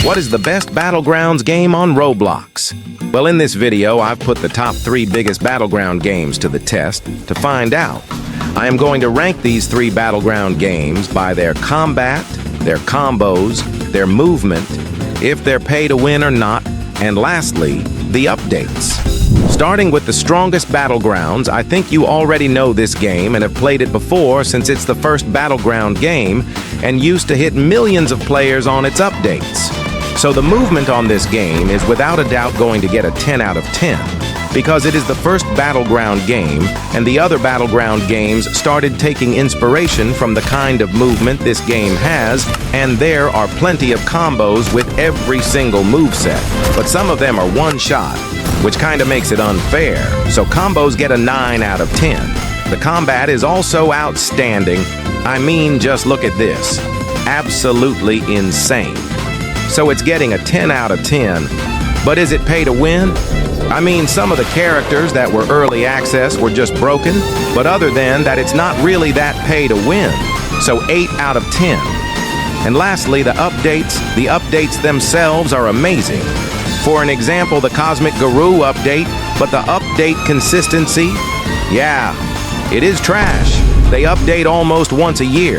What is the best Battlegrounds game on Roblox? Well, in this video, I've put the top 3 biggest Battleground games to the test to find out. I am going to rank these 3 Battleground games by their combat, their combos, their movement, if they're pay to win or not, and lastly, the updates. Starting with the strongest Battlegrounds, I think you already know this game and have played it before since it's the first Battleground game and used to hit millions of players on its updates. So the movement on this game is without a doubt going to get a 10 out of 10 because it is the first Battleground game and the other Battleground games started taking inspiration from the kind of movement this game has, and there are plenty of combos with every single moveset, but some of them are one shot, which kind of makes it unfair, so combos get a 9 out of 10. The combat is also outstanding. I mean, just look at this. Absolutely insane. So it's getting a 10 out of 10. But is it pay to win? I mean, some of the characters that were early access were just broken, but other than that, it's not really that pay to win. So 8 out of 10. And lastly, the updates themselves are amazing. For an example, the Cosmic Guru update, but the update consistency, yeah, it is trash. They update almost once a year.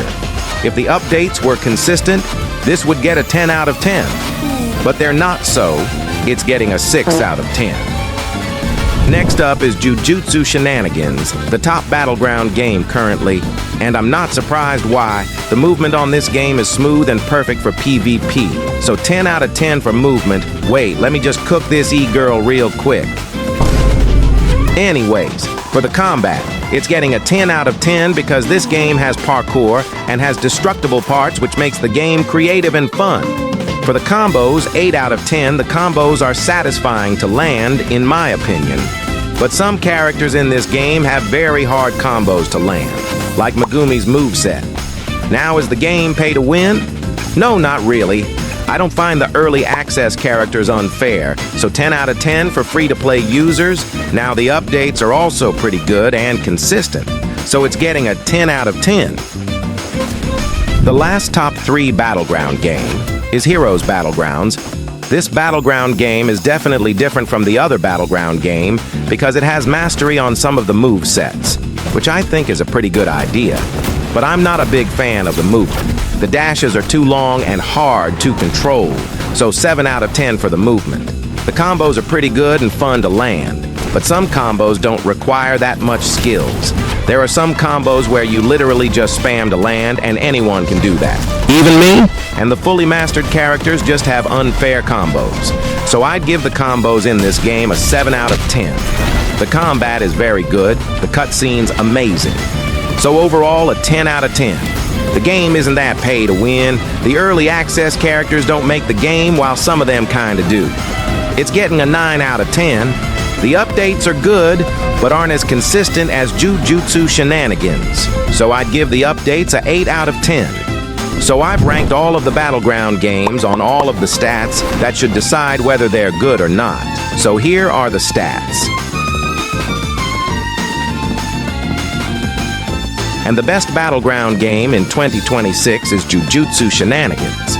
If the updates were consistent, this would get a 10 out of 10. But they're not so. It's getting a 6 out of 10. Next up is Jujutsu Shenanigans, the top Battleground game currently, and I'm not surprised why. The movement on this game is smooth and perfect for PvP. So 10 out of 10 for movement. Wait, let me just cook this e-girl real quick. Anyways, for the combat, it's getting a 10 out of 10 because this game has parkour and has destructible parts, which makes the game creative and fun. For the combos, 8 out of 10, the combos are satisfying to land, in my opinion. But some characters in this game have very hard combos to land, like Megumi's moveset. Now, is the game pay to win? No, not really. I don't find the early access characters unfair, so 10 out of 10 for free-to-play users. Now the updates are also pretty good and consistent, so it's getting a 10 out of 10. The last top 3 Battleground game is Heroes Battlegrounds. This Battleground game is definitely different from the other Battleground game because it has mastery on some of the movesets, which I think is a pretty good idea. But I'm not a big fan of the movement. The dashes are too long and hard to control, so 7 out of 10 for the movement. The combos are pretty good and fun to land, but some combos don't require that much skills. There are some combos where you literally just spam to land and anyone can do that. Even me? And the fully mastered characters just have unfair combos. So I'd give the combos in this game a 7 out of 10. The combat is very good, the cutscenes amazing. So overall, a 10 out of 10. The game isn't that pay to win. The early access characters don't make the game, while some of them kinda do. It's getting a 9 out of 10. The updates are good, but aren't as consistent as Jujutsu Shenanigans. So I'd give the updates a 8 out of 10. So I've ranked all of the Battleground games on all of the stats that should decide whether they're good or not. So here are the stats. And the best Battleground game in 2026 is Jujutsu Shenanigans.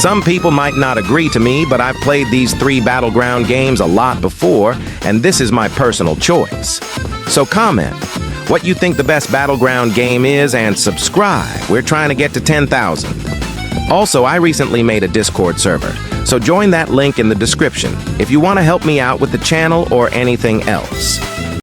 Some people might not agree to me, but I've played these 3 Battleground games a lot before, and this is my personal choice. So comment what you think the best Battleground game is and subscribe. We're trying to get to 10,000. Also, I recently made a Discord server, so join that link in the description if you want to help me out with the channel or anything else.